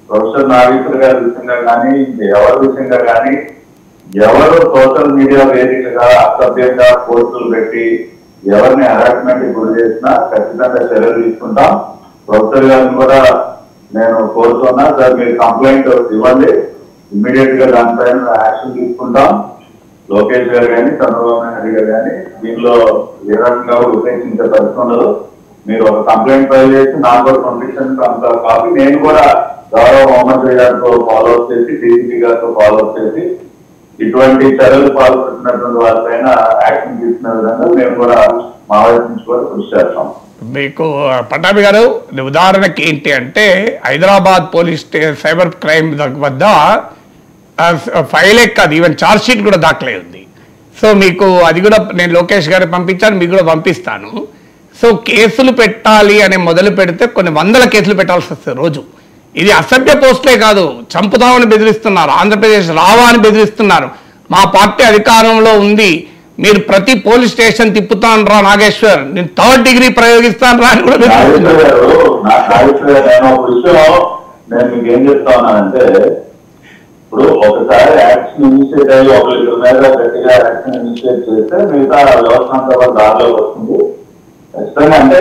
Professor Nageshwar గారి విషయంగా కానీ ఎవరి విషయంగా కానీ ఎవరు సోషల్ మీడియా వేదికగా అసభ్యంగా పోస్టులు పెట్టి ఎవరిని హరాస్మెంట్ గురి చేసినా ఖచ్చితంగా చర్యలు తీసుకుంటాం. ప్రొఫెసర్ గారిని కూడా నేను కోరుతున్నా, సార్ మీరు కంప్లైంట్ ఇవ్వండి, ఇమ్మీడియట్ గా దానిపైన యాక్షన్ తీసుకుంటాం. లోకేష్ గారు కానీ చంద్రబాబు నాయుడు గారు కానీ దీనిలో ఏ రకంగా ఉపేక్షించే పరిస్థితి ఉండదు. మీరు ఒక కంప్లైంట్ ఫైల్ చేసి నాకు కూడా పంపించండి కాపీ. నేను కూడా గౌరవ హోంమంత్రి గారితో ఫాలో అప్ చేసి డీజీపీ గారితో ఫాలో అప్ చేసి ఇటువంటి చర్యలు పాల్పడుతున్నటువంటి వారిపైన యాక్షన్ తీసుకునే విధంగా మేము కూడా మా వైపు నుంచి కూడా కృషి చేస్తాం. మీకు పట్టాభి గారు ఉదాహరణకి ఏంటి అంటే హైదరాబాద్ పోలీస్ సైబర్ క్రైమ్ వద్ద ఫైల్ ఎక్కదు, ఈవెన్ ఛార్జ్ షీట్ కూడా దాఖలై ఉంది. సో మీకు అది కూడా నేను లోకేష్ గారికి పంపించాను, మీకు కూడా పంపిస్తాను. సో కేసులు పెట్టాలి అని మొదలు పెడితే కొన్ని వందల కేసులు పెట్టాల్సి వస్తుంది రోజు. ఇది అసభ్య పోస్టులే కాదు, చంపుతామని బెదిరిస్తున్నారు, ఆంధ్రప్రదేశ్ రావా అని బెదిరిస్తున్నారు. మా పార్టీ అధికారంలో ఉంది, మీరు ప్రతి పోలీస్ స్టేషన్ తిప్పుతాను రా నాగేశ్వర్, నేను 3rd డిగ్రీ ప్రయోగిస్తాను రా అని కూడా నేను మీకు ఏం చెప్తా ఉన్నానంటే, ఇప్పుడు ఒకసారి యాక్షన్ ఇనిషియేట్ అయ్యి ఒకరి మీద గట్టిగా యాక్షన్ ఇనిషియేట్ చేస్తే మిగతా వ్యవస్థ అంతా దారిలో వస్తుంది ఖచ్చితంగా. అంటే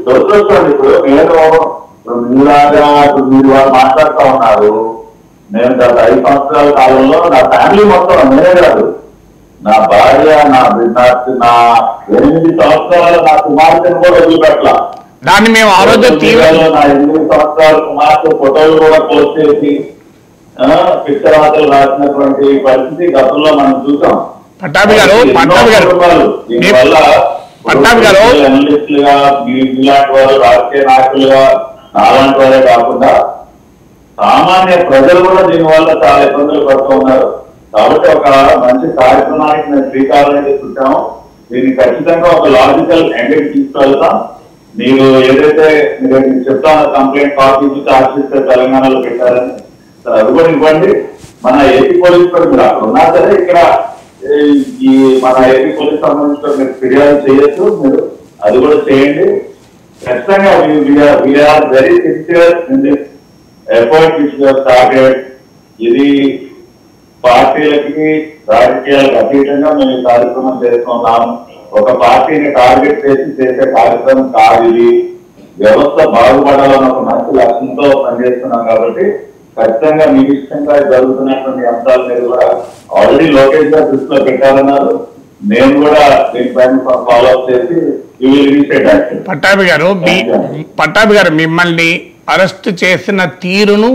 చూసుకోండి, ఇప్పుడు మీలాగా మీరు వాళ్ళు మాట్లాడుతూ ఉన్నారు. నేను గత 5 సంవత్సరాల కాలంలో నా ఫ్యామిలీ మొత్తం నేనే కాదు, నా భార్య, నా 8 సంవత్సరాల నా కుమార్తెను కూడా వదిలిపెట్టాల. దాన్ని మేము ఆ రోజు నా 8 సంవత్సరాల కుమార్తె ఫోటోలు కూడా పోస్ట్ చేసి పిక్చరాతలు రాసినటువంటి పరిస్థితి గతంలో మనం చూసాం. పట్టాభి గారు దీనివల్ల అనలిస్టులుగా మీలాంటి వారు, రాజకీయ నాయకులుగా అలాంటి వారే కాకుండా సామాన్య ప్రజలు కూడా దీనివల్ల చాలా ఇబ్బందులు పడుతూ ఉన్నారు. కాబట్టి ఒక మంచి కార్యక్రమానికి మేము శ్రీకారం అయితే చుట్టాము. దీన్ని ఖచ్చితంగా ఒక లాజికల్ ఎండింగ్ తీసుకెళ్తాం. మీరు ఏదైతే మీరు చెప్తాను కంప్లైంట్ కాపీ ఛార్జ్ చేస్తే తెలంగాణలో పెట్టారని అది కూడా ఇవ్వండి. మన ఏపీ పోలీస్ కూడా మీరు అక్కడ ఉన్నా సరే ఇక్కడ ఈ మన ఏపీ పోలీస్ సంబంధించిన మీరు ఫిర్యాదు చేయొచ్చు, మీరు అది కూడా చేయండి. ఖచ్చితంగా we are very sincere in this effort which we have started. ఇది పార్టీలకి రాజకీయాలకు అతీతంగా మేము ఈ కార్యక్రమం చేస్తున్నాం. ఒక పార్టీని టార్గెట్ చేసి చేసే కార్యక్రమం కాదు ఇది. వ్యవస్థ బాగుపడాలని ఒక మంచి లక్ష్యంతో పనిచేస్తున్నాం. కాబట్టి ఖచ్చితంగా మీ ఇష్టంగా జరుగుతున్నటువంటి అంశాల మీద కూడా ఆల్రెడీ లోకేష్ గారు దృష్టిలో పెట్టారన్నారు. నేను కూడా దీనిపైన ఫాలో అప్ చేసి పట్టాభి గారు మిమ్మల్ని అరెస్ట్ చేసిన తీరును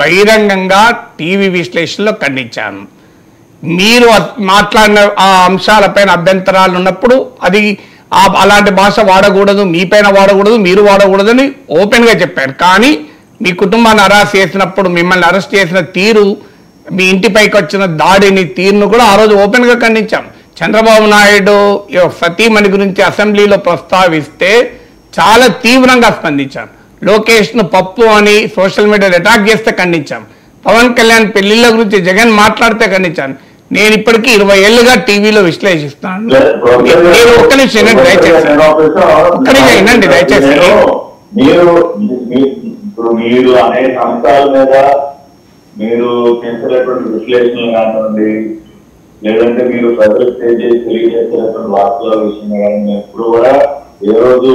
బహిరంగంగా టీవీ విశ్లేషణలో ఖండించాను. మీరు మాట్లాడిన ఆ అంశాలపైన అభ్యంతరాలు ఉన్నప్పుడు అది అలాంటి భాష వాడకూడదు, మీపైన వాడకూడదు, మీరు వాడకూడదని ఓపెన్గా చెప్పాను. కానీ మీ కుటుంబాన్ని అరెస్ట్ చేసినప్పుడు మిమ్మల్ని అరెస్ట్ చేసిన తీరు, మీ ఇంటిపైకి వచ్చిన దాడిని తీరును కూడా ఆ రోజు ఓపెన్గా ఖండించాం. చంద్రబాబు నాయుడు సతీమణి గురించి అసెంబ్లీలో ప్రస్తావిస్తే చాలా తీవ్రంగా స్పందించాం. లోకేష్ను పప్పు అని సోషల్ మీడియాలో అటాక్ చేస్తే ఖండించాం. పవన్ కళ్యాణ్ పెళ్లిళ్ళ గురించి జగన్ మాట్లాడితే ఖండించాను. నేను ఇప్పటికీ 20 ఏళ్లుగా టీవీలో విశ్లేషిస్తాను. మీరు ఒక్క నిమిషం వినండి దయచేసి. మీరు అనేక అంశాల మీద మీరు చేసేటటువంటి విశ్లేషణలు కానివ్వండి, లేదంటే మీరు ప్రజలకు తెలియజేసేటటువంటి వార్తల విషయంగా కానీ మేము ఎప్పుడు కూడా ఏ రోజు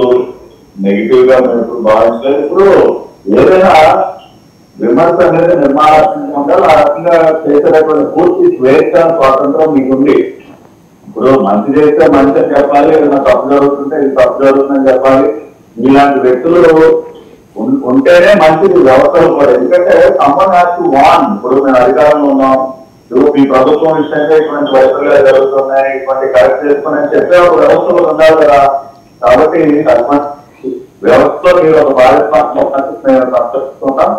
నెగిటివ్ గా మేము ఎప్పుడు భావించలేదు. ఇప్పుడు ఏదైనా విమర్శ అనేది నిర్మాణాత్మకంగా ఉండాలి. ఆ రకంగా చేసేటటువంటి పూర్తి స్వేచ్ఛ స్వాతంత్రం మీకుంది. ఇప్పుడు మంచి చేస్తే మంచి అని చెప్పాలి, ఏదైనా తప్పు జరుగుతుంటే ఇది తప్పు జరుగుతుందని చెప్పాలి. ఇలాంటి వ్యక్తులు ఉంటేనే మంచిది వ్యవస్థలు కూడా. ఎందుకంటే వాన్ ఇప్పుడు మేము అధికారంలో ఉన్నాం, మీ ప్రభుత్వం విషయంగా ఇటువంటి వైఫల్యాలు జరుగుతున్నాయి, ఇటువంటి కరెక్ట్ చేసుకుని చెప్పే ఒక వ్యవస్థలో ఉండాలి కదా. కాబట్టి వ్యవస్థలో మీరు ఒక భారత సంస్కృతున్నాం.